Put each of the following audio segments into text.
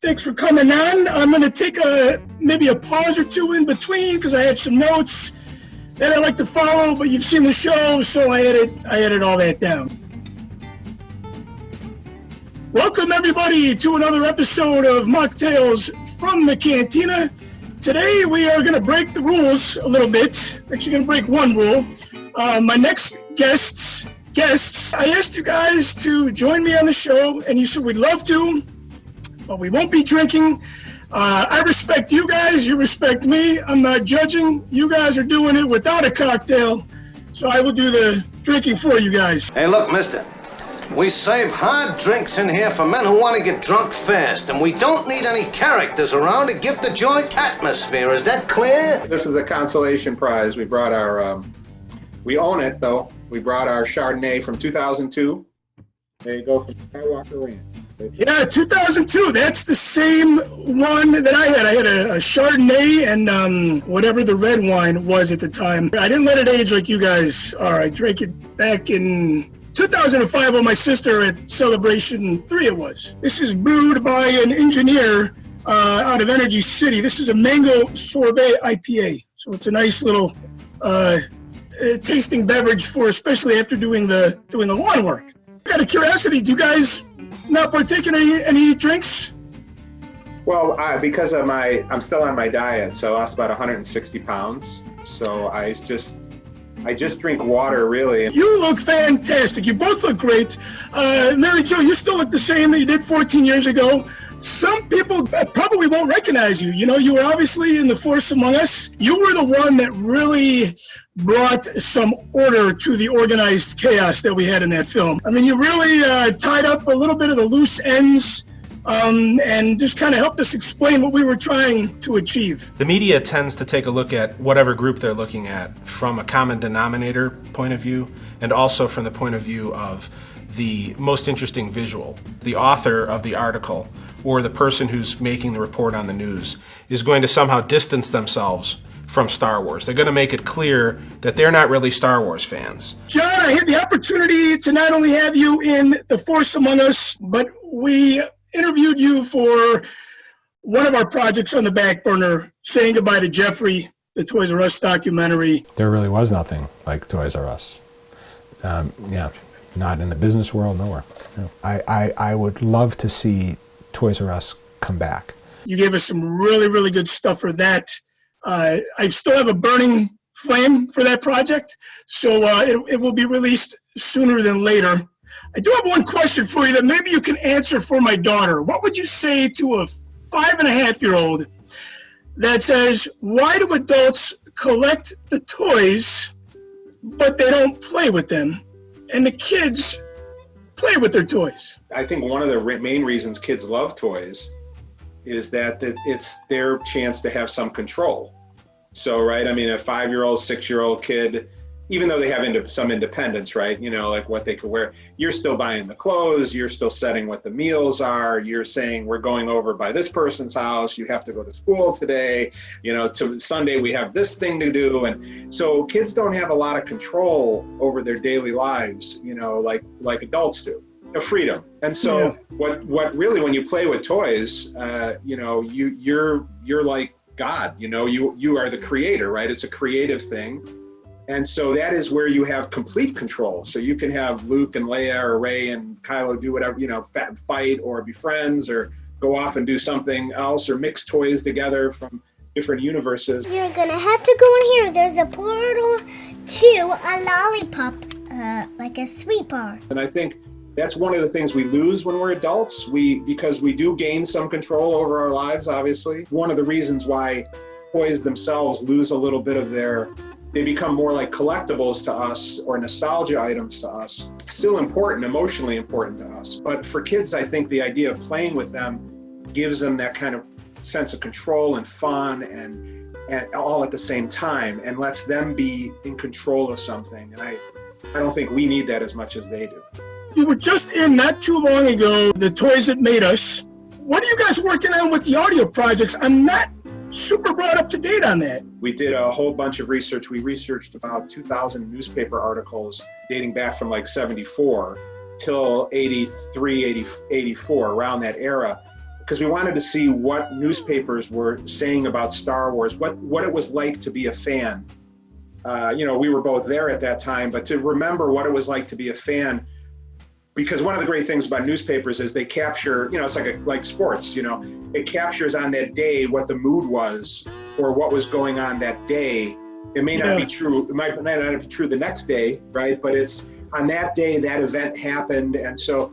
Thanks for coming on. I'm going to take maybe a pause or two in between because I had some notes that I like to follow, but you've seen the show, so I edit all that down. Welcome everybody to another episode of Machtails from the Cantina. Today we are going to break the rules a little bit. Actually going to break one rule. My next guests, I asked you guys to join me on the show, and you said we'd love to, but we won't be drinking. I respect you guys, you respect me. I'm not judging. You guys are doing it without a cocktail, so I will do the drinking for you guys. Hey, look, mister. We save hard drinks in here for men who want to get drunk fast, and we don't need any characters around to give the joint atmosphere. Is that clear? This is a consolation prize. We brought our, we own it though. We brought our Chardonnay from 2002. There you go, from Skywalker Ranch. Yeah, 2002. That's the same one that I had. I had a Chardonnay and whatever the red wine was at the time. I didn't let it age like you guys are. I drank it back in 2005 with my sister at Celebration 3 it was. This is brewed by an engineer out of Energy City. This is a mango sorbet IPA. So it's a nice little tasting beverage for especially after doing the lawn work. Out of curiosity, do you guys not partake in any drinks? Well, because of I'm still on my diet, so I lost about 160 pounds. So I just drink water, really. You look fantastic. You both look great. Mary Jo, you still look the same that you did 14 years ago. Some people probably won't recognize you. You know, you were obviously in the force among us. You were the one that really brought some order to the organized chaos that we had in that film. I mean, you really tied up a little bit of the loose ends and just kind of helped us explain what we were trying to achieve. The media tends to take a look at whatever group they're looking at from a common denominator point of view, and also from the point of view of the most interesting visual. The author of the article or the person who's making the report on the news is going to somehow distance themselves from Star Wars. They're going to make it clear that they're not really Star Wars fans. John, I had the opportunity to not only have you in The Force Among Us, but we interviewed you for one of our projects on the back burner, Saying Goodbye to Jeffrey, the Toys R Us documentary. There really was nothing like Toys R Us. Not in the business world, nowhere. No. I would love to see Toys R Us come back. You gave us some really, really good stuff for that. I still have a burning flame for that project, so it will be released sooner than later. I do have one question for you that maybe you can answer for my daughter. What would you say to a 5.5-year-old that says, why do adults collect the toys, but they don't play with them, and the kids play with their toys? I think one of the main reasons kids love toys is that it's their chance to have some control. So, right, I mean, a 5-year-old, 6-year-old kid, even though they have some independence, right, you know, like what they could wear, you're still buying the clothes, you're still setting what the meals are, you're saying we're going over by this person's house, you have to go to school today, you know, to Sunday we have this thing to do. And so kids don't have a lot of control over their daily lives, you know, like adults do. Freedom. And so what really, when you play with toys, you know, you're like God, you know, you are the creator, right? It's a creative thing. And so that is where you have complete control. So you can have Luke and Leia or Rey and Kylo do whatever, you know, fight or be friends or go off and do something else or mix toys together from different universes. You're gonna have to go in here. There's a portal to a lollipop, like a sweet bar. And I think that's one of the things we lose when we're adults, because we do gain some control over our lives, obviously. One of the reasons why toys themselves lose a little bit of they become more like collectibles to us or nostalgia items to us. Still important, emotionally important to us. But for kids, I think the idea of playing with them gives them that kind of sense of control and fun and all at the same time, and lets them be in control of something. And I don't think we need that as much as they do. You were just in not too long ago, The Toys That Made Us. What are you guys working on with the audio projects? I'm not super brought up to date on that. We did a whole bunch of research. We researched about 2,000 newspaper articles dating back from like 74 till 83, 84, around that era. because we wanted to see what newspapers were saying about Star Wars, what it was like to be a fan. You know, we were both there at that time, but to remember what it was like to be a fan, because one of the great things about newspapers is they capture, you know, it's like sports, you know, it captures on that day what the mood was or what was going on that day. It may not be true, it might not be true the next day, right? But it's on that day that event happened. And so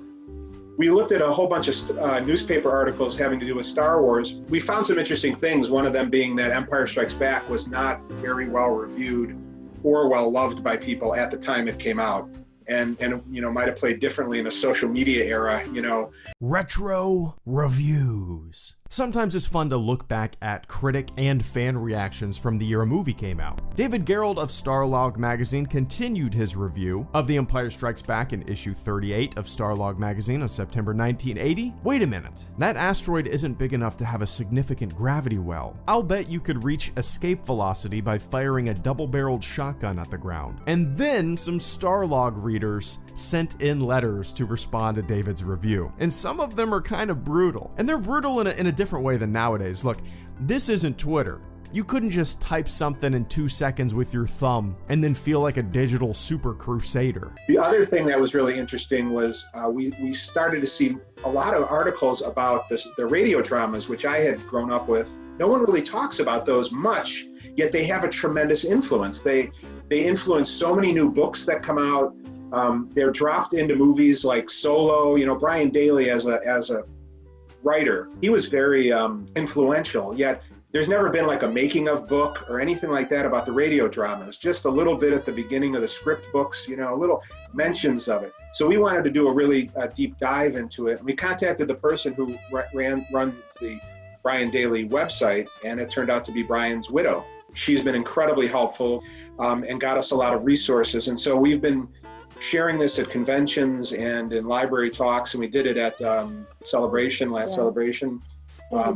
we looked at a whole bunch of newspaper articles having to do with Star Wars. We found some interesting things, one of them being that Empire Strikes Back was not very well reviewed or well loved by people at the time it came out. And you know, might have played differently in a social media era, you know. Retro reviews. Sometimes it's fun to look back at critic and fan reactions from the year a movie came out. David Gerrold of Starlog magazine continued his review of The Empire Strikes Back in issue 38 of Starlog magazine on September 1980. Wait a minute, that asteroid isn't big enough to have a significant gravity well. I'll bet you could reach escape velocity by firing a double-barreled shotgun at the ground. And then some Starlog readers sent in letters to respond to David's review. And some of them are kind of brutal. And they're brutal in a different way than nowadays. Look, this isn't Twitter. You couldn't just type something in 2 seconds with your thumb and then feel like a digital super crusader. The other thing that was really interesting was we started to see a lot of articles about the radio dramas, which I had grown up with. No one really talks about those much, yet they have a tremendous influence. They influence so many new books that come out. They're dropped into movies like Solo. You know, Brian Daley as a writer, he was very influential, yet there's never been like a making of book or anything like that about the radio dramas, just a little bit at the beginning of the script books, you know, little mentions of it. So we wanted to do a really deep dive into it. We contacted the person who runs the Brian Daley website, and it turned out to be Brian's widow. She's been incredibly helpful and got us a lot of resources. And so we've been sharing this at conventions and in library talks, and we did it at Celebration, last Celebration.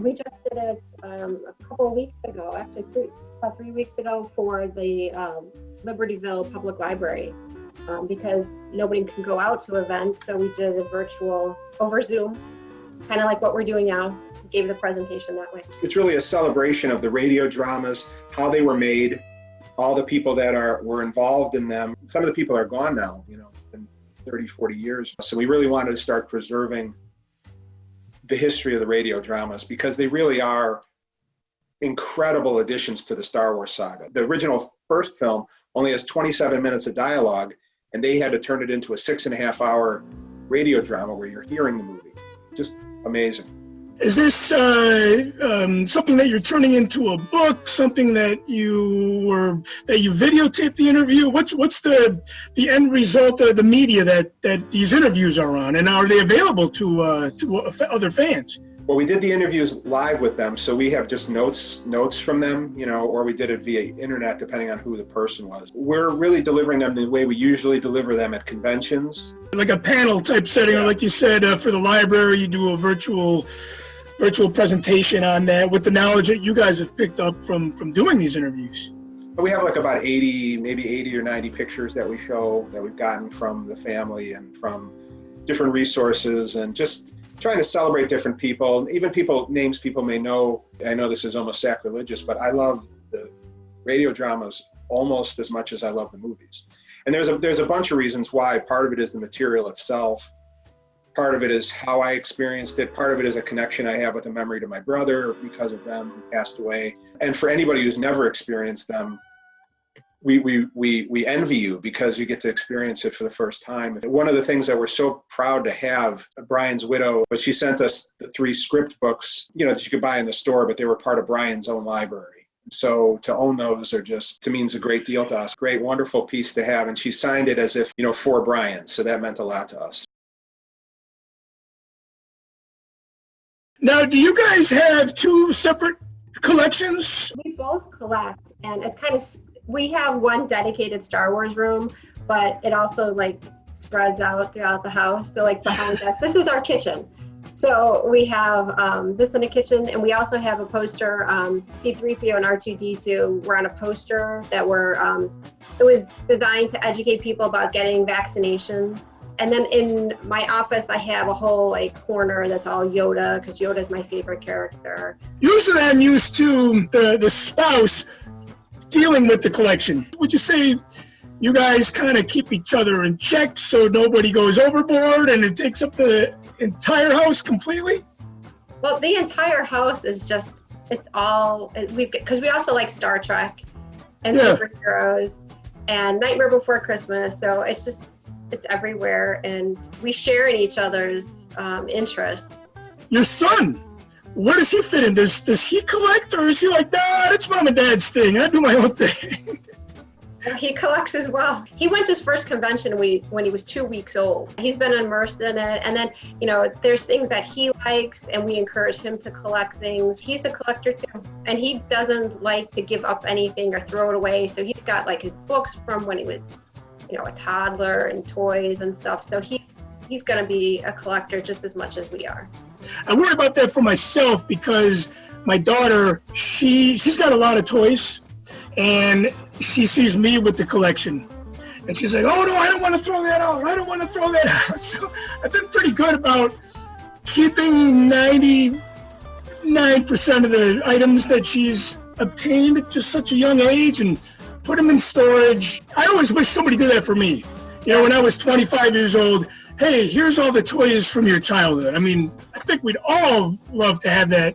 We just did it a couple of weeks ago, actually about 3 weeks ago, for the Libertyville Public Library, because nobody can go out to events, so we did a virtual over Zoom, kind of like what we're doing now. Gave the presentation that way. It's really a celebration of the radio dramas, how they were made, all the people that were involved in them. Some of the people are gone now, you know, in 30, 40 years. So we really wanted to start preserving the history of the radio dramas, because they really are incredible additions to the Star Wars saga. The original first film only has 27 minutes of dialogue, and they had to turn it into a 6.5-hour radio drama where you're hearing the movie. Just amazing. Is this something that you're turning into a book? Something that you videotaped the interview? What's the end result of the media that these interviews are on, and are they available to other fans? Well, we did the interviews live with them, so we have just notes from them, you know, or we did it via internet, depending on who the person was. We're really delivering them the way we usually deliver them at conventions. Like a panel type setting, or like you said, for the library, you do a virtual presentation on that with the knowledge that you guys have picked up from doing these interviews. We have like about 80 or 90 pictures that we show that we've gotten from the family and from different resources, and just trying to celebrate different people, even names people may know. I know this is almost sacrilegious, but I love the radio dramas almost as much as I love the movies. And there's a bunch of reasons why. Part of it is the material itself. Part of it is how I experienced it. Part of it is a connection I have with a memory to my brother because of them who passed away. And for anybody who's never experienced them, we envy you because you get to experience it for the first time. One of the things that we're so proud to have, Brian's widow, but she sent us the 3 script books, you know, that you could buy in the store, but they were part of Brian's own library. So to own those means a great deal to us. Great, wonderful piece to have. And she signed it as if, you know, for Brian. So that meant a lot to us. Now, do you guys have 2 separate collections? We both collect, and it's kind of, we have one dedicated Star Wars room, but it also like spreads out throughout the house. So like behind us, this is our kitchen. So we have this in a kitchen, and we also have a poster, C-3PO and R2-D2. We're on a poster that it was designed to educate people about getting vaccinations. And then in my office, I have a whole like corner that's all Yoda, because Yoda is my favorite character. Usually I'm used to the spouse dealing with the collection. Would you say you guys kind of keep each other in check so nobody goes overboard and it takes up the entire house completely? Well, the entire house is just, it's all, because we also like Star Trek and superheroes and Nightmare Before Christmas. So it's just, it's everywhere, and we share in each other's interests. Your son, where does he fit in? Does he collect, or is he like, nah, it's mom and dad's thing, I do my own thing? He collects as well. He went to his first convention when he was 2 weeks old. He's been immersed in it. And then, you know, there's things that he likes, and we encourage him to collect things. He's a collector too. And he doesn't like to give up anything or throw it away. So he's got like his books from when he was, you know, a toddler, and toys and stuff. So he's going to be a collector just as much as we are. I worry about that for myself because my daughter, she's got a lot of toys, and she sees me with the collection. And she's like, oh no, I don't want to throw that out. I don't want to throw that out. So I've been pretty good about keeping 99% of the items that she's obtained at just such a young age and put them in storage. I always wish somebody did that for me. You know, when I was 25 years old, hey, here's all the toys from your childhood. I mean, I think we'd all love to have that,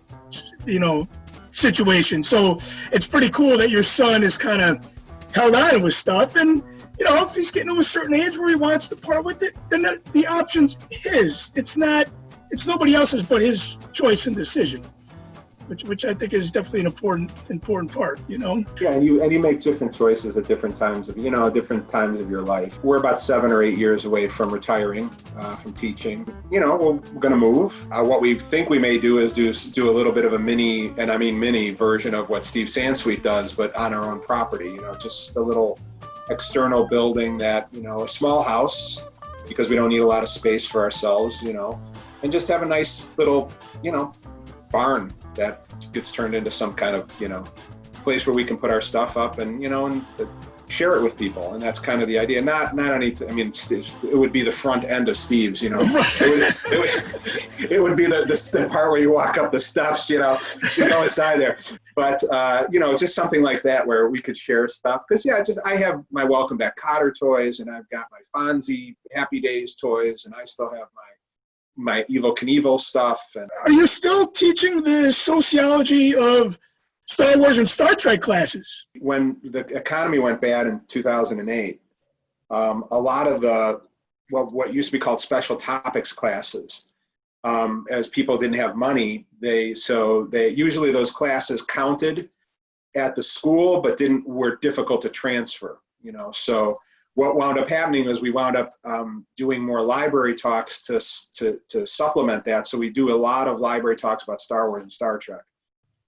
you know, situation. So it's pretty cool that your son is kind of held on with stuff. And, you know, if he's getting to a certain age where he wants to part with it, then the option's his. It's nobody else's but his choice and decision. Which I think is definitely an important part, you know? Yeah, and you make different choices at different times of your life. We're about 7 or 8 years away from retiring, from teaching. You know, we're going to move. What we think we may do is do a little bit of a mini, and I mean mini version of what Steve Sansweet does, but on our own property, you know, just a little external building that, you know, a small house, because we don't need a lot of space for ourselves, you know, and just have a nice little, you know, barn that gets turned into some kind of, you know, place where we can put our stuff up and, you know, and share it with people. And that's kind of the idea. Not anything, I mean, it would be the front end of Steve's, you know. It would be the part where you walk up the steps, you know, you go inside there. But, you know, just something like that where we could share stuff. Because, yeah, I have my Welcome Back Kotter toys, and I've got my Fonzie Happy Days toys, and I still have my Evel Knievel stuff. And are you still teaching the sociology of Star Wars and Star Trek classes? When the economy went bad in 2008, a lot of what used to be called special topics classes, as people didn't have money, usually those classes counted at the school, but were difficult to transfer, you know. So what wound up happening is we wound up doing more library talks to supplement that. So we do a lot of library talks about Star Wars and Star Trek.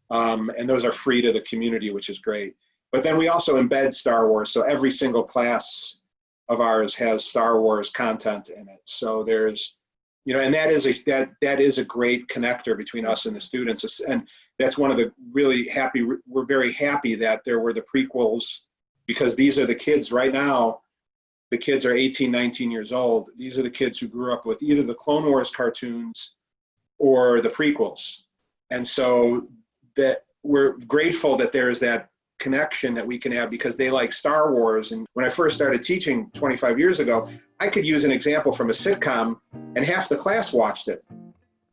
And those are free to the community, which is great. But then we also embed Star Wars. So every single class of ours has Star Wars content in it. So there's, you know, and that is a great connector between us and the students. And that's one of the we're very happy that there were the prequels, because these are the kids right now. The kids are 18, 19 years old. These are the kids who grew up with either the Clone Wars cartoons or the prequels. And so that we're grateful that there's that connection that we can have, because they like Star Wars. And when I first started teaching 25 years ago, I could use an example from a sitcom and half the class watched it,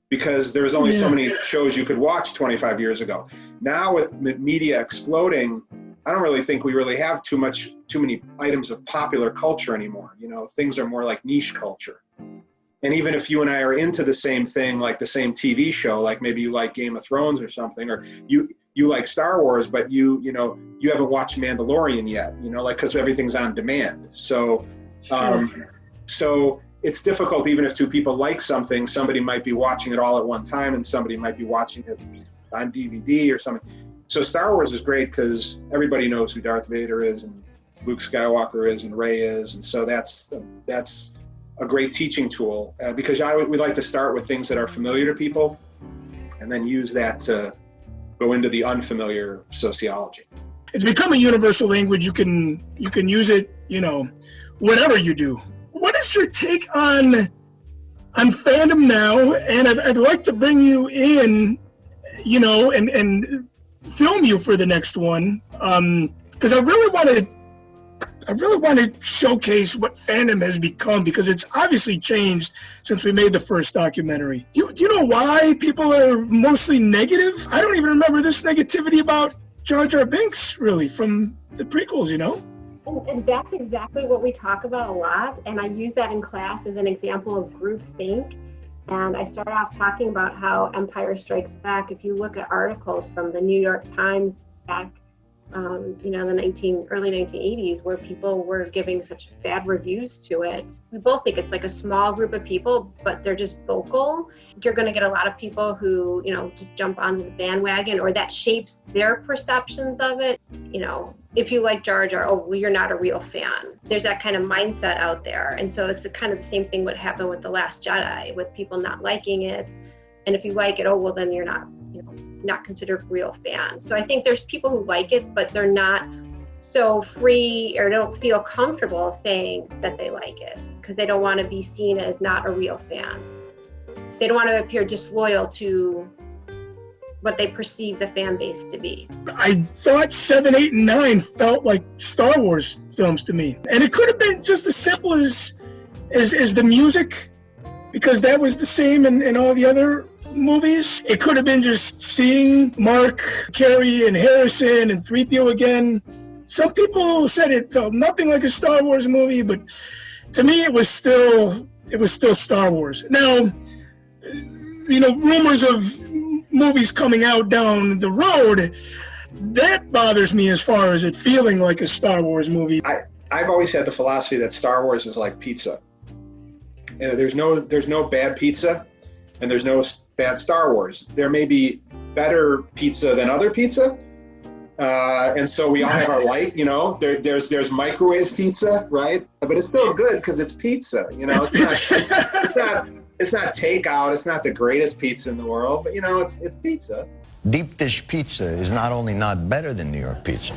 because there was only so many shows you could watch 25 years ago. Now with media exploding, I don't really think we really have too many items of popular culture anymore. You know, things are more like niche culture. And even if you and I are into the same thing, like the same TV show, like maybe you like Game of Thrones or something, or you like Star Wars, but you haven't watched Mandalorian yet, you know, like, because everything's on demand. So, so it's difficult. Even if two people like something, somebody might be watching it all at one time, and somebody might be watching it on DVD or something. So Star Wars is great because everybody knows who Darth Vader is and Luke Skywalker is and Rey is, and so that's a great teaching tool, because we like to start with things that are familiar to people, and then use that to go into the unfamiliar sociology. It's become a universal language. You can use it, you know, whatever you do. What is your take on fandom now? And I'd like to bring you in, you know, and film you for the next one, because I really want to showcase what fandom has become, because it's obviously changed since we made the first documentary. Do you know why people are mostly negative? I don't even remember this negativity about Jar Jar Binks, really, from the prequels, you know? And that's exactly what we talk about a lot. And I use that in class as an example of groupthink. And I start off talking about how Empire Strikes Back, if you look at articles from the New York Times back, you know, the early 1980s, where people were giving such bad reviews to it. We both think it's like a small group of people, but they're just vocal. You're going to get a lot of people who, you know, just jump onto the bandwagon, or that shapes their perceptions of it. You know, if you like Jar Jar, oh, well, you're not a real fan. There's that kind of mindset out there. And so it's kind of the same thing what happened with The Last Jedi, with people not liking it. And if you like it, oh, well, then you're not, you know, not considered a real fan. So I think there's people who like it, but they're not so free or don't feel comfortable saying that they like it, because they don't want to be seen as not a real fan. They don't want to appear disloyal to what they perceive the fan base to be. I thought 7, 8, and 9 felt like Star Wars films to me. And it could have been just as simple as the music, because that was the same in all the other movies. It could have been just seeing Mark, Carrie, and Harrison, and 3PO again. Some people said it felt nothing like a Star Wars movie, but to me it was still Star Wars. Now, you know, rumors of movies coming out down the road, that bothers me as far as it feeling like a Star Wars movie. I've always had the philosophy that Star Wars is like pizza. There's no bad pizza, and there's no bad Star Wars. There may be better pizza than other pizza, and so we all have our like, you know. There's microwave pizza, right? But it's still good because it's pizza, you know. It's not takeout. It's not the greatest pizza in the world, but you know, it's pizza. Deep dish pizza is not only not better than New York pizza,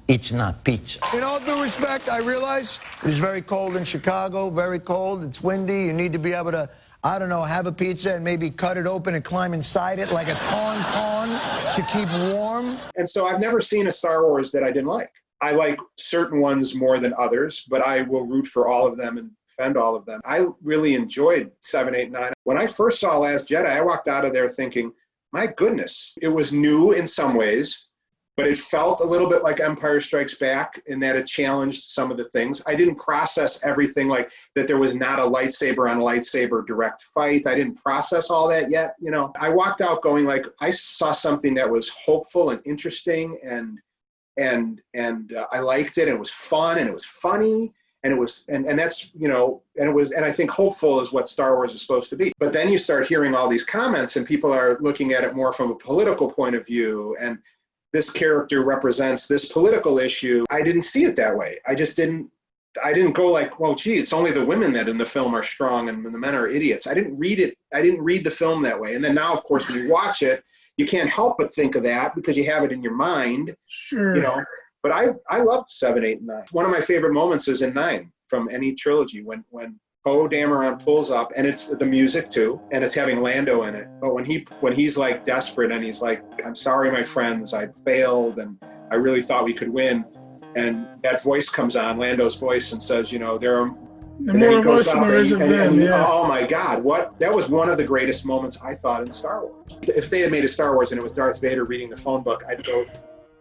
it's not pizza. In all due respect, I realize it's very cold in Chicago, very cold, it's windy, you need to be able to, I don't know, have a pizza and maybe cut it open and climb inside it like a tauntaun to keep warm. And so I've never seen a Star Wars that I didn't like. I like certain ones more than others, but I will root for all of them and defend all of them. I really enjoyed 7, 8, 9. When I first saw Last Jedi, I walked out of there thinking, my goodness, it was new in some ways, but it felt a little bit like Empire Strikes Back in that it challenged some of the things. I didn't process everything, like that there was not a lightsaber on lightsaber direct fight. I didn't process all that yet. You know, I walked out going like, I saw something that was hopeful and interesting, and I liked it, and it was fun, and it was funny. And it was, and that's, you know, and it was, and I think hopeful is what Star Wars is supposed to be. But then you start hearing all these comments, and people are looking at it more from a political point of view, and this character represents this political issue. I didn't see it that way. I didn't go like, well, gee, it's only the women that in the film are strong and the men are idiots. I didn't read it. I didn't read the film that way. And then now, of course, when you watch it, you can't help but think of that because you have it in your mind. Sure. You know. But I loved 7, 8, and 9. One of my favorite moments is in 9 from any trilogy when Poe Dameron pulls up, and it's the music too, and it's having Lando in it. But when he's like desperate and he's like, I'm sorry, my friends, I failed, and I really thought we could win. And that voice comes on, Lando's voice, and says, you know, there are more of us than there is of them. Yeah. Oh my God, that was one of the greatest moments I thought in Star Wars. If they had made a Star Wars and it was Darth Vader reading the phone book, I'd go,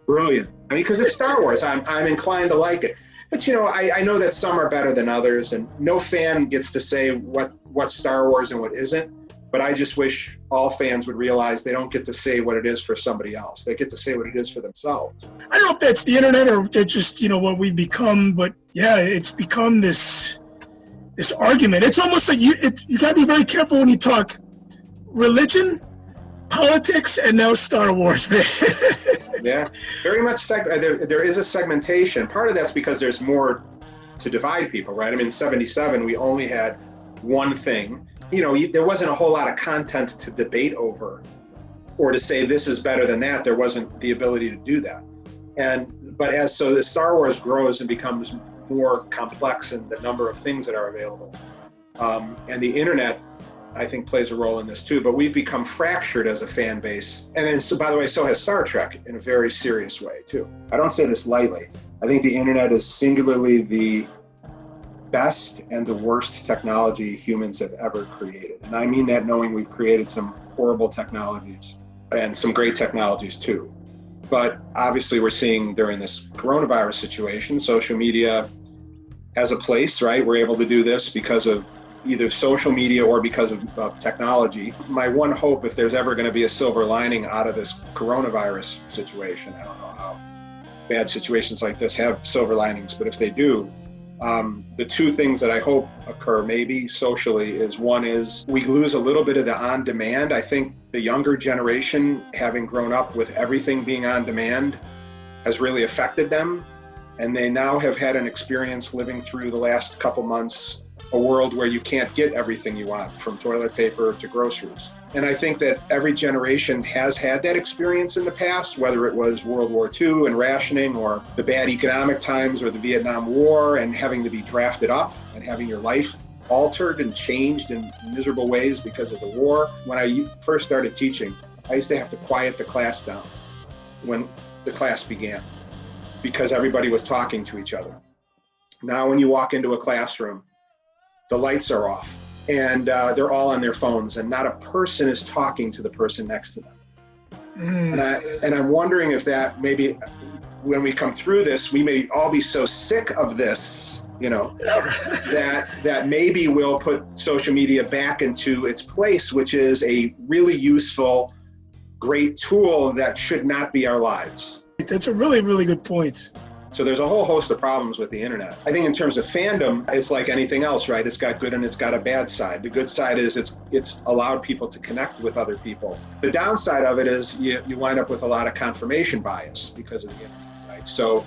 brilliant. I mean, because it's Star Wars. I'm inclined to like it. But, you know, I know that some are better than others, and no fan gets to say what's Star Wars and what isn't. But I just wish all fans would realize they don't get to say what it is for somebody else. They get to say what it is for themselves. I don't know if that's the internet or if that's just, you know, what we've become, but yeah, it's become this argument. It's almost like you got to be very careful when you talk religion, politics, and now Star Wars, man. Yeah, very much. There is a segmentation. Part of that's because there's more to divide people, right? I mean, in 77, we only had one thing. You know, there wasn't a whole lot of content to debate over or to say this is better than that. There wasn't the ability to do that. But as Star Wars grows and becomes more complex in the number of things that are available. And the internet, I think, plays a role in this too, but we've become fractured as a fan base. And then, so, by the way, so has Star Trek in a very serious way too. I don't say this lightly. I think the internet is singularly the best and the worst technology humans have ever created. And I mean that knowing we've created some horrible technologies and some great technologies too. But obviously we're seeing during this coronavirus situation, social media has a place, right? We're able to do this because of either social media or because of technology. My one hope, if there's ever going to be a silver lining out of this coronavirus situation, I don't know how bad situations like this have silver linings, but if they do, the two things that I hope occur maybe socially is, one is we lose a little bit of the on-demand. I think the younger generation, having grown up with everything being on demand, has really affected them. And they now have had an experience living through the last couple months, a world where you can't get everything you want, from toilet paper to groceries. And I think that every generation has had that experience in the past, whether it was World War II and rationing, or the bad economic times, or the Vietnam War and having to be drafted up and having your life altered and changed in miserable ways because of the war. When I first started teaching, I used to have to quiet the class down when the class began, because everybody was talking to each other. Now when you walk into a classroom, the lights are off and they're all on their phones, and not a person is talking to the person next to them. And I'm wondering if that maybe when we come through this, we may all be so sick of this, you know, that maybe we'll put social media back into its place, which is a really useful, great tool that should not be our lives. That's a really, really good point. So there's a whole host of problems with the internet. I think in terms of fandom, it's like anything else, right? It's got good and it's got a bad side. The good side is it's allowed people to connect with other people. The downside of it is you wind up with a lot of confirmation bias because of the internet, right? So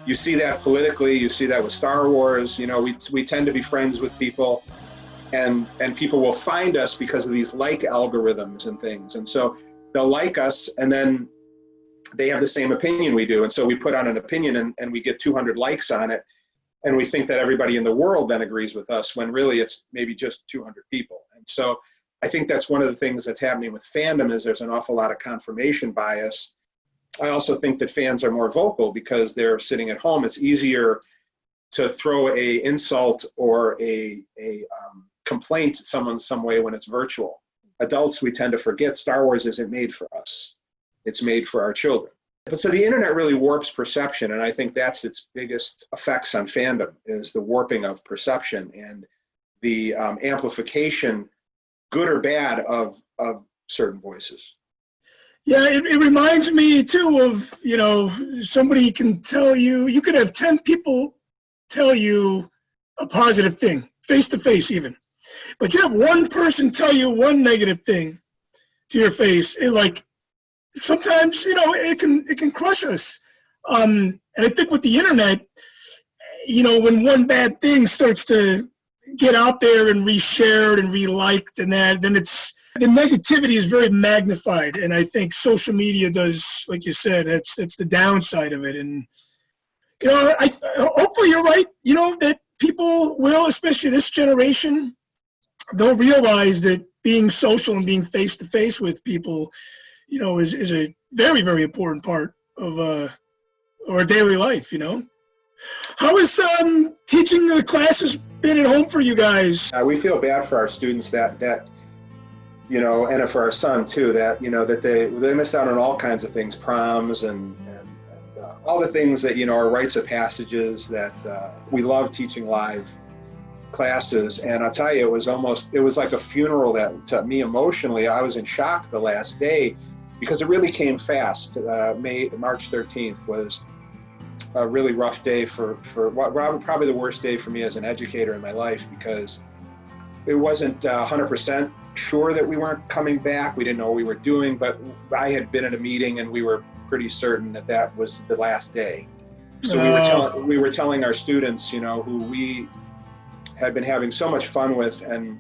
you see that politically, you see that with Star Wars. You know, we tend to be friends with people, and people will find us because of these like algorithms and things. And so they'll like us, and then they have the same opinion we do. And so we put out an opinion and we get 200 likes on it. And we think that everybody in the world then agrees with us, when really it's maybe just 200 people. And so I think that's one of the things that's happening with fandom, is there's an awful lot of confirmation bias. I also think that fans are more vocal because they're sitting at home. It's easier to throw a insult or a complaint at someone some way when it's virtual. Adults, we tend to forget Star Wars isn't made for us. It's made for our children. But so the internet really warps perception, and I think that's its biggest effects on fandom, is the warping of perception and the amplification, good or bad, of certain voices. Yeah, it reminds me too of, you know, somebody can tell you, you could have 10 people tell you a positive thing, face to face even. But you have one person tell you one negative thing to your face, sometimes, you know, it can crush us. And I think with the internet, you know, when one bad thing starts to get out there and reshared and reliked and that, then the negativity is very magnified. And I think social media does, like you said, it's the downside of it. And, you know, hopefully you're right, you know, that people will, especially this generation, they'll realize that being social and being face to face with people, you know, is a very, very important part of our daily life, you know. How has teaching the classes been at home for you guys? We feel bad for our students that you know, and for our son too, that, you know, that they miss out on all kinds of things, proms and all the things that, you know, are rites of passages that we love teaching live classes. And I'll tell you, it was like a funeral that, to me emotionally, I was in shock the last day, because it really came fast. March 13th was a really rough day for probably the worst day for me as an educator in my life, because it wasn't 100% sure that we weren't coming back. We didn't know what we were doing, but I had been in a meeting and we were pretty certain that was the last day. So we were telling our students, you know, who we had been having so much fun with and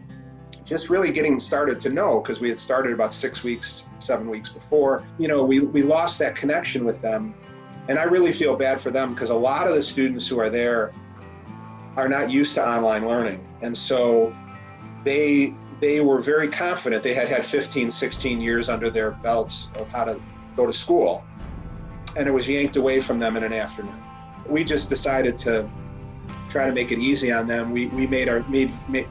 just really getting started to know, because we had started about 7 weeks before, you know, we lost that connection with them. And I really feel bad for them, because a lot of the students who are there are not used to online learning. And so they were very confident. They had 15, 16 years under their belts of how to go to school. And it was yanked away from them in an afternoon. We just decided to try to make it easy on them. We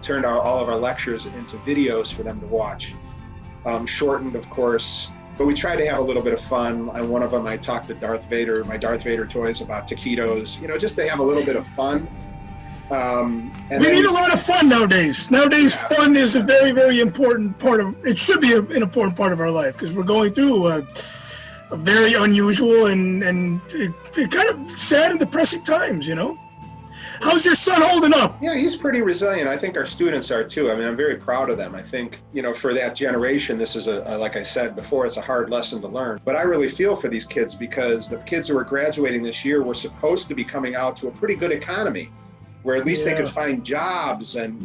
turned all of our lectures into videos for them to watch. Shortened, of course, but we tried to have a little bit of fun. On one of them, I talked to my Darth Vader toys about taquitos, just to have a little bit of fun. We need a lot of fun nowadays. Fun is a very, very important part of, it should be an important part of our life, because we're going through a very unusual and kind of sad and depressing times, How's your son holding up? Yeah, he's pretty resilient. I think our students are too. I mean, I'm very proud of them. I think, for that generation, this is like I said before, it's a hard lesson to learn. But I really feel for these kids, because the kids who are graduating this year were supposed to be coming out to a pretty good economy, where at least they could find jobs, and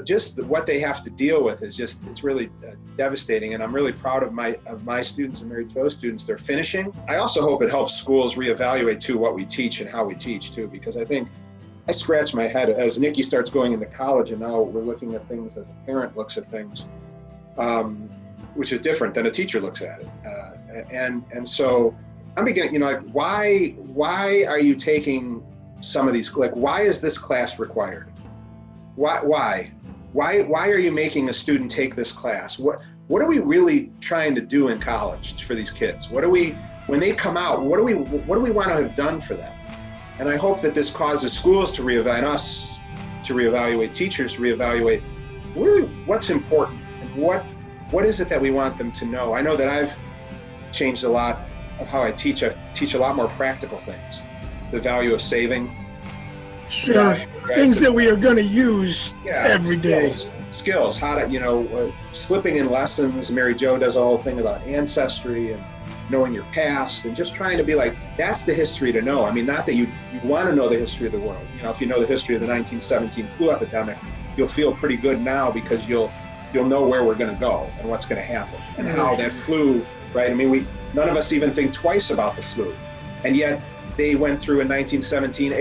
just what they have to deal with is it's really devastating. And I'm really proud of my students and Mary Jo students. They're finishing. I also hope it helps schools reevaluate too what we teach and how we teach too, because I think I scratch my head as Nikki starts going into college, and now we're looking at things as a parent looks at things, which is different than a teacher looks at it. And so I'm beginning, why are you taking some of these, why is this class required? Why are you making a student take this class? What are we really trying to do in college for these kids? When they come out, what do we want to have done for them? And I hope that this causes schools to reevaluate, us to reevaluate, teachers to reevaluate really what's important and what is it that we want them to know. I know that I've changed a lot of how I teach. I teach a lot more practical things, the value of saving. Sure, things that we are going to use every day. Skills, how to, slipping in lessons. Mary Jo does a whole thing about ancestry and knowing your past, and just trying to be like, that's the history to know. I mean, not that you want to know the history of the world. If you know the history of the 1917 flu epidemic, you'll feel pretty good now, because you'll know where we're going to go and what's going to happen and how that flu, right? I mean, none of us even think twice about the flu, and yet they went through in 1917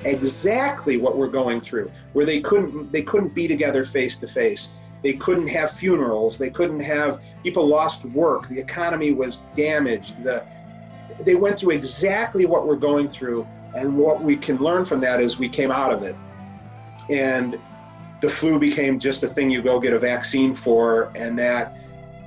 exactly what we're going through, where they couldn't be together face to face. They couldn't have funerals. They couldn't have, people lost work. The economy was damaged. They went through exactly what we're going through, and what we can learn from that is we came out of it. And the flu became just a thing you go get a vaccine for, and that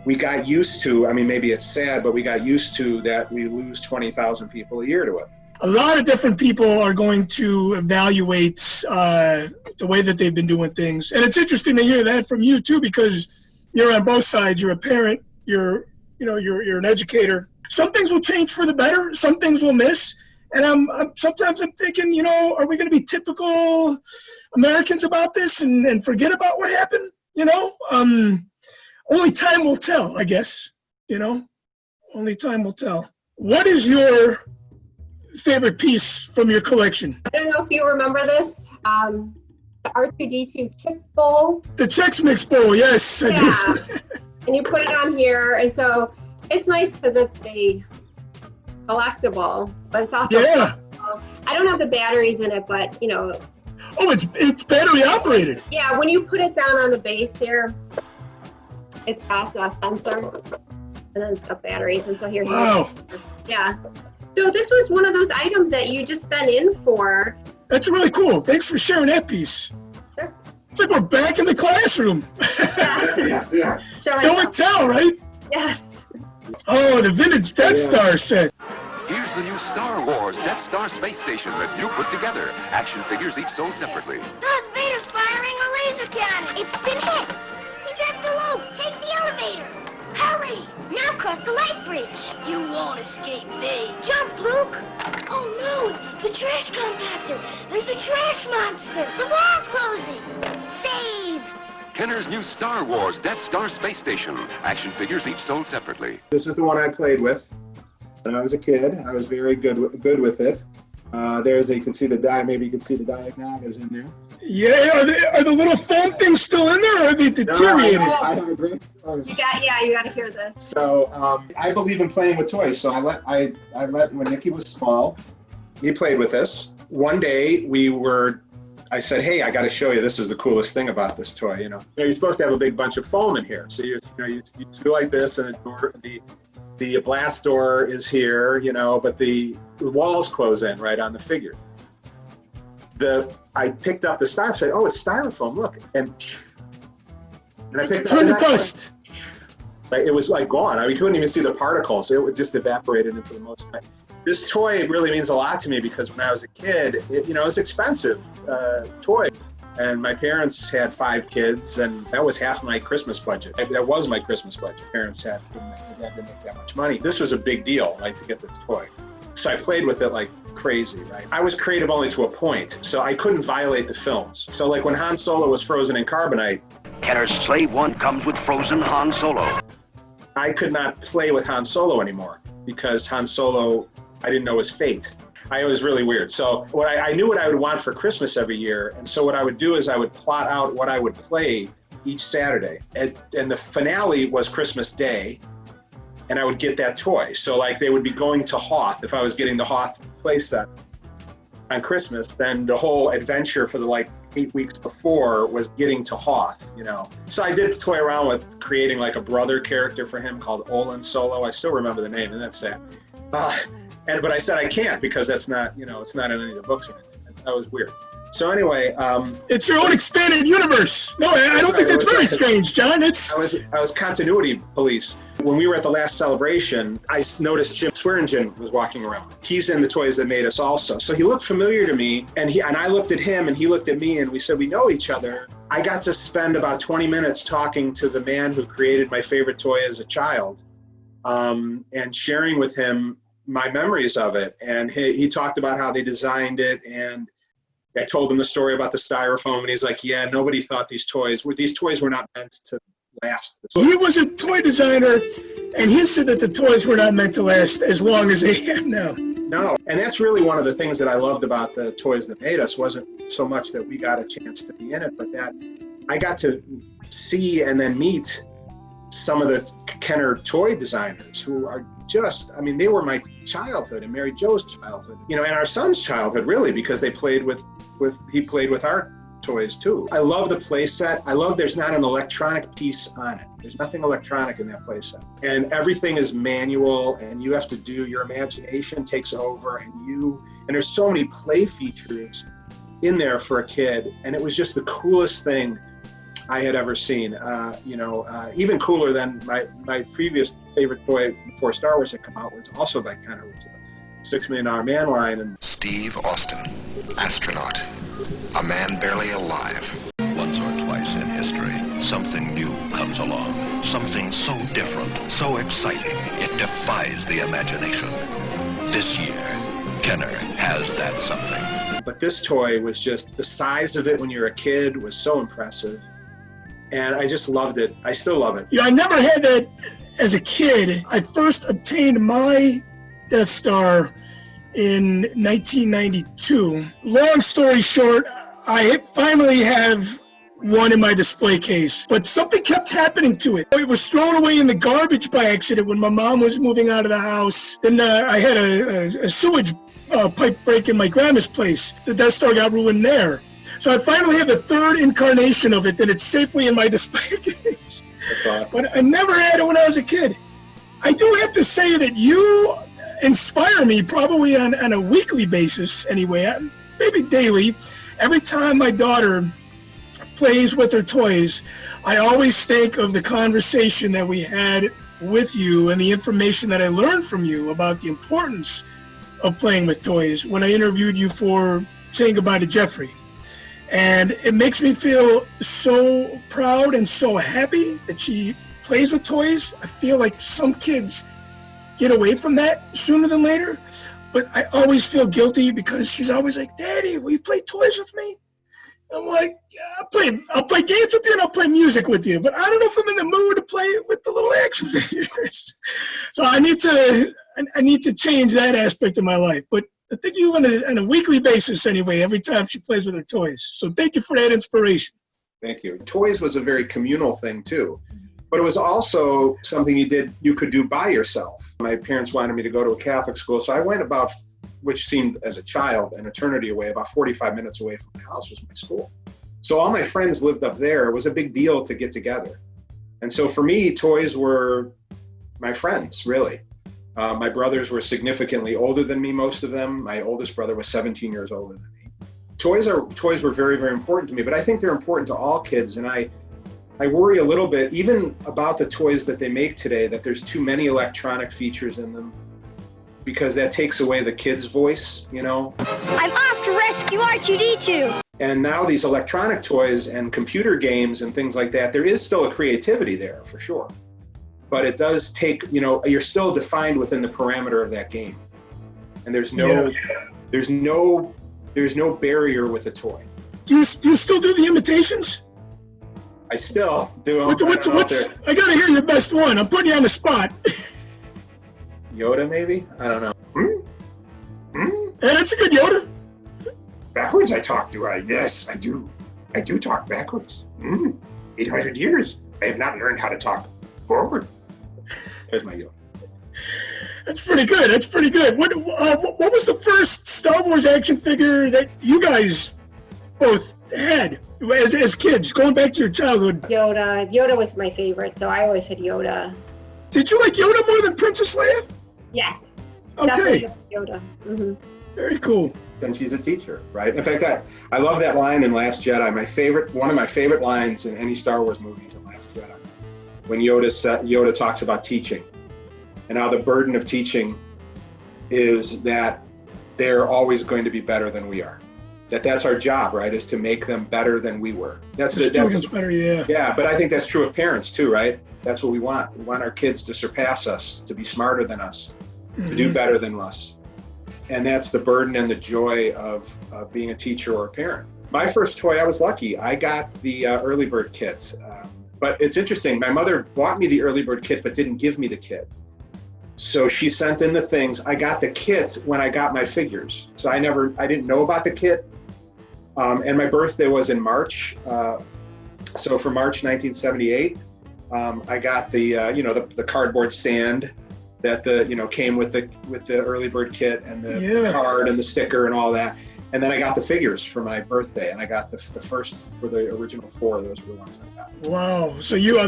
we got used to. I mean, maybe it's sad, but we got used to that we lose 20,000 people a year to it. A lot of different people are going to evaluate the way that they've been doing things. And it's interesting to hear that from you too, because you're on both sides. You're a parent, you're an educator. Some things will change for the better, some things will miss. And sometimes I'm thinking, are we going to be typical Americans about this and forget about what happened? Only time will tell, I guess. Only time will tell. What is your favorite piece from your collection? I don't know if you remember this. The R2-D2 Chick Bowl. The Chex Mix Bowl, yes. Yeah. And you put it on here, and so it's nice because it's a collectible, but it's also collectible. I don't have the batteries in it, but Oh, it's battery operated. Yeah, when you put it down on the base here, it's got a sensor, and then it's got batteries, and so here's yeah. So this was one of those items that you just sent in for. That's really cool. Thanks for sharing that piece. Sure. It's like we're back in the classroom. Yeah. Show and tell, right? Yes. Oh, the vintage Death Star set. Here's the new Star Wars Death Star space station that you put together. Action figures each sold separately. Darth Vader's firing a laser cannon. It's been hit. He's after Luke. Take the elevator. Hurry! Now cross the light bridge. You won't escape me. Jump, Luke. Oh, no. The trash compactor. There's a trash monster. The wall's closing. Save! Kenner's new Star Wars Death Star space station. Action figures each sold separately. This is the one I played with when I was a kid. I was very good with it. You can see the maybe you can see the diagram is in there. Yeah, are the little foam things still in there, or are they deteriorated? No, I have a great story. You got to hear this. So I believe in playing with toys. So I let when Nikki was small, he played with this. One day I said, hey, I got to show you, this is the coolest thing about this toy, You're supposed to have a big bunch of foam in here. So you do like this, and the blast door is here, but the walls close in right on the figure. I picked up the styrofoam, said, oh, it's styrofoam, look. And I picked up the dust. Like, it was like gone. I mean, you couldn't even see the particles. It just evaporated into the most part. This toy really means a lot to me because when I was a kid, it was expensive toy. And my parents had 5 kids, and that was half my Christmas budget. That was my Christmas budget. Parents didn't make that much money. This was a big deal, like, to get this toy. So I played with it like crazy, right? I was creative only to a point, so I couldn't violate the films. So like when Han Solo was frozen in carbonite, Kenner's Slave One comes with frozen Han Solo. I could not play with Han Solo anymore because Han Solo, I didn't know his fate. It was really weird. So I knew what I would want for Christmas every year. And so what I would do is I would plot out what I would play each Saturday. And the finale was Christmas Day. And I would get that toy. So like they would be going to Hoth. If I was getting the Hoth playset on Christmas, then the whole adventure for the 8 weeks before was getting to Hoth, So I did toy around with creating like a brother character for him called Olin Solo. I still remember the name, and that's sad. But I said I can't because that's not, it's not in any of the books or anything. That was weird. So anyway, it's your own expanded universe. No, I don't think that's very strange, John. I was continuity police. When we were at the last celebration, I noticed Jim Swearingen was walking around. He's in the Toys That Made Us also. So he looked familiar to me, and I looked at him, and he looked at me, and we said we know each other. I got to spend about 20 minutes talking to the man who created my favorite toy as a child, and sharing with him my memories of it. And he talked about how they designed it, and I told him the story about the styrofoam, and he's like, yeah, nobody thought these toys were not meant to last. He was a toy designer, and he said that the toys were not meant to last as long as they have now. No, and that's really one of the things that I loved about the Toys That Made Us. Wasn't so much that we got a chance to be in it, but that I got to see and then meet some of the Kenner toy designers who are they were my childhood and Mary Jo's childhood, and our son's childhood, really, because he played with our toys too. I love the play set. I love there's not an electronic piece on it. There's nothing electronic in that play set. And everything is manual, and you have to your imagination takes over, and there's so many play features in there for a kid. And it was just the coolest thing I had ever seen, even cooler than my previous favorite toy before Star Wars had come out, was also that kind of $6 Million Man line. And Steve Austin, astronaut, a man barely alive. Once or twice in history, something new comes along. Something so different, so exciting, it defies the imagination. This year, Kenner has that something. But this toy was just, the size of it when you're a kid was so impressive. And I just loved it. I still love it. I never had that as a kid. I first obtained my Death Star in 1992. Long story short, I finally have one in my display case, but something kept happening to it. It was thrown away in the garbage by accident when my mom was moving out of the house. Then I had a sewage pipe break in my grandma's place. The Death Star got ruined there. So I finally have the third incarnation of it, that it's safely in my display case. That's awesome. But I never had it when I was a kid. I do have to say that you inspire me, probably on a weekly basis anyway, maybe daily. Every time my daughter plays with her toys, I always think of the conversation that we had with you and the information that I learned from you about the importance of playing with toys when I interviewed you for Saying Goodbye to Jeffrey. And it makes me feel so proud and so happy that she plays with toys. I feel like some kids get away from that sooner than later, but I always feel guilty because she's always like, Daddy, will you play toys with me? I'm like, yeah, I'll play games with you and I'll play music with you, but I don't know if I'm in the mood to play with the little action figures. So I need to change that aspect of my life. But I think you on a weekly basis anyway, every time she plays with her toys. So thank you for that inspiration. Thank you. Toys was a very communal thing too, but it was also something you could do by yourself. My parents wanted me to go to a Catholic school, so I went about which seemed as a child an eternity away, about 45 minutes away from my house, was my school. So all my friends lived up there. It was a big deal to get together. And so for me, toys were my friends, really. My brothers were significantly older than me, most of them. My oldest brother was 17 years older than me. Toys were very, very important to me, but I think they're important to all kids. And I worry a little bit, even about the toys that they make today, that there's too many electronic features in them, because that takes away the kid's voice, you know? I'm off to rescue R2-D2. And now these electronic toys and computer games and things like that, there is still a creativity there, for sure. But it does take, you know, you're still defined within the parameter of that game. And there's no barrier with a toy. Do you still do the imitations? I still do. I gotta hear your best one. I'm putting you on the spot. Yoda, maybe? I don't know. Yeah, that's a good Yoda. Backwards I talk, do I? Yes, I do. I do talk backwards. 800 years. I have not learned how to talk forward. There's my Yoda. That's pretty good. That's pretty good. What was the first Star Wars action figure that you guys both had as kids, going back to your childhood? Yoda was my favorite, so I always had Yoda. Did you like Yoda more than Princess Leia? Yes. Okay. Yoda. Mm-hmm. Very cool. And she's a teacher, right? In fact, I love that line in Last Jedi. One of my favorite lines in any Star Wars movies in Last Jedi, when Yoda talks about teaching, and how the burden of teaching is that they're always going to be better than we are. That's our job, right? Is to make them better than we were. Students better, yeah. Yeah, but I think that's true of parents too, right? That's what we want. We want our kids to surpass us, to be smarter than us, to do better than us. And that's the burden and the joy of being a teacher or a parent. My first toy, I was lucky. I got the early bird kits. But it's interesting. My mother bought me the early bird kit, but didn't give me the kit. So she sent in the things. I got the kit when I got my figures. So I didn't know about the kit. And my birthday was in March. So for March 1978, I got the cardboard stand that came with the early bird kit and the card and the sticker and all that. And then I got the figures for my birthday, and I got the first for the original 4. Those were the ones I got. Wow. So you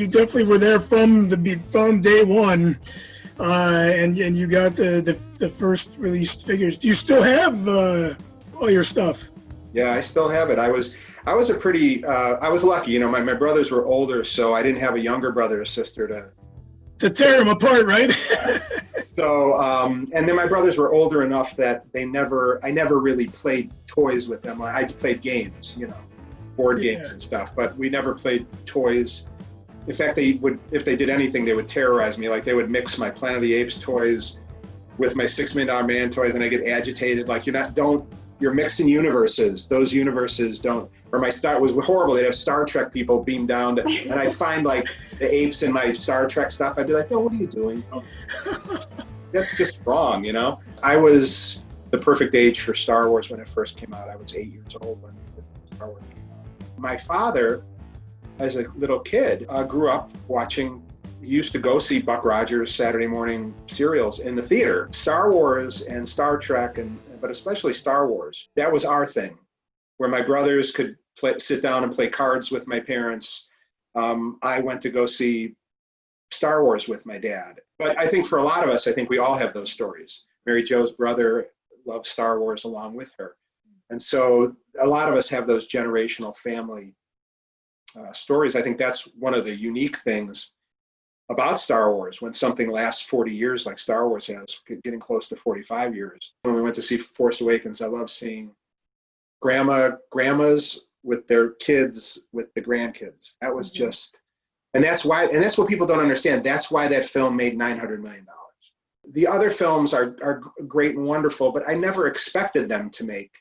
definitely were there from day one, and you got the first released figures. Do you still have all your stuff? Yeah, I still have it. I was lucky. My brothers were older, so I didn't have a younger brother or sister to tear them apart, right? So, and then my brothers were older enough that I never really played toys with them. I played games, board games and stuff, but we never played toys. In fact, if they did anything, they would terrorize me. Like, they would mix my Planet of the Apes toys with my $6 Million Man toys, and I get agitated. Like, you're mixing universes. Those universes don't. Or my Star was horrible. They'd have Star Trek people beam down, and I'd find like the apes in my Star Trek stuff. I'd be like, "Oh, what are you doing? That's just wrong," I was the perfect age for Star Wars when it first came out. I was 8 years old when Star Wars came out. My father, as a little kid, grew up watching. He used to go see Buck Rogers' Saturday morning serials in the theater. Star Wars and Star Trek, but especially Star Wars, that was our thing, where my brothers could sit down and play cards with my parents. I went to go see Star Wars with my dad. But I think for a lot of us, I think we all have those stories. Mary Jo's brother loved Star Wars along with her. And so a lot of us have those generational family stories. I think that's one of the unique things about Star Wars, when something lasts 40 years like Star Wars has, getting close to 45 years. When we went to see Force Awakens, I love seeing grandmas with their kids with the grandkids. That was just, and that's what people don't understand. That's why that film made $900 million. The other films are great and wonderful, but I never expected them to make.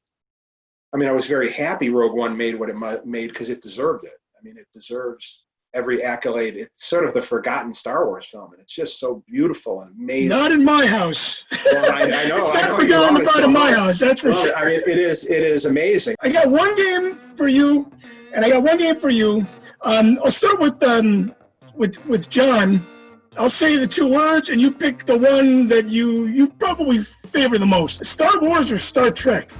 I mean, I was very happy Rogue One made what it made because it deserved it. I mean, it deserves every accolade. It's sort of the forgotten Star Wars film, and it's just so beautiful and amazing. Not in my house. Well, I know. It's not forgotten about in my house. That's for sure. I mean, it is amazing. I got one game for you, and I got one game for you. I'll start with John. I'll say the 2 words, and you pick the one that you probably favor the most. Star Wars or Star Trek?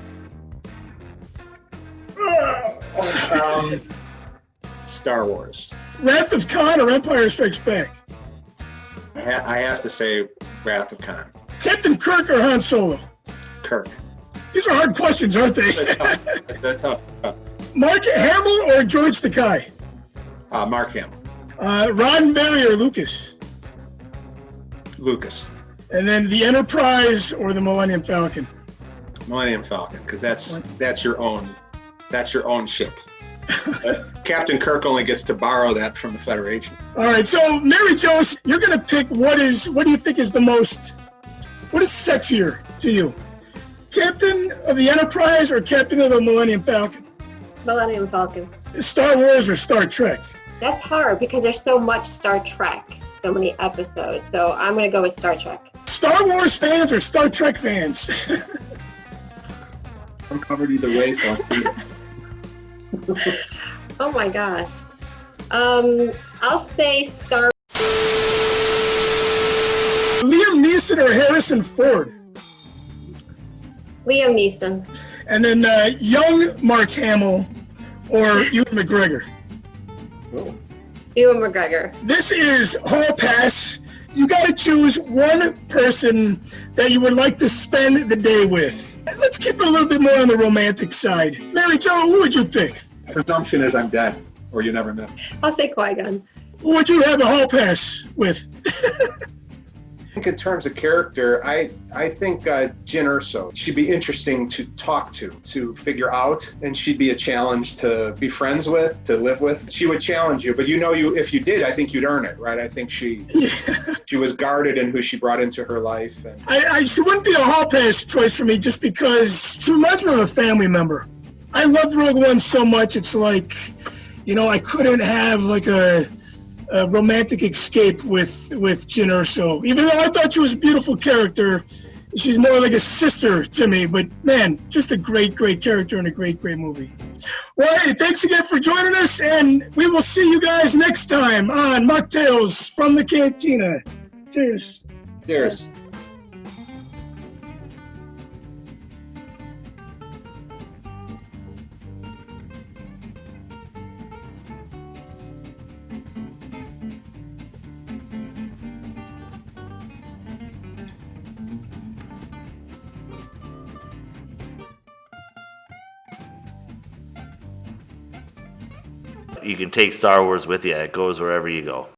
Star Wars. Wrath of Khan or Empire Strikes Back? I have to say Wrath of Khan. Captain Kirk or Han Solo? Kirk. These are hard questions, aren't they? They're tough. Mark Hamill or George Takei? Mark Hamill. Roddenberry or Lucas? Lucas. And then the Enterprise or the Millennium Falcon? Millennium Falcon, because that's your own ship. Captain Kirk only gets to borrow that from the Federation. All right, so Mary Jo, you're going to pick what do you think is what is sexier to you? Captain of the Enterprise or Captain of the Millennium Falcon? Millennium Falcon. Star Wars or Star Trek? That's hard because there's so much Star Trek, so many episodes. So I'm going to go with Star Trek. Star Wars fans or Star Trek fans? I'm covered either way, so it's good. Oh my gosh. I'll say Star. Liam Neeson or Harrison Ford? Liam Neeson. And then young Mark Hamill or Ewan McGregor? Oh. Ewan McGregor. This is Hall Pass. You got to choose one person that you would like to spend the day with. Let's keep it a little bit more on the romantic side. Mary Jo, who would you pick? Presumption is I'm dead, or you never met. I'll say Qui-Gon. Who would you have a Hall Pass with? I think in terms of character, I think Jyn Erso. She'd be interesting to talk to figure out, and she'd be a challenge to be friends with, to live with. She would challenge you, but if you did, I think you'd earn it, right? I think she was guarded in who she brought into her life. And she wouldn't be a Hall Pass choice for me just because she reminds me of a family member. I loved Rogue One so much, it's like, I couldn't have like a romantic escape with Jyn Erso. Even though I thought she was a beautiful character, she's more like a sister to me. But man, just a great, great character and a great, great movie. Well, hey, thanks again for joining us, and we will see you guys next time on Machtails from the Cantina. Cheers. Cheers. You can take Star Wars with you. It goes wherever you go.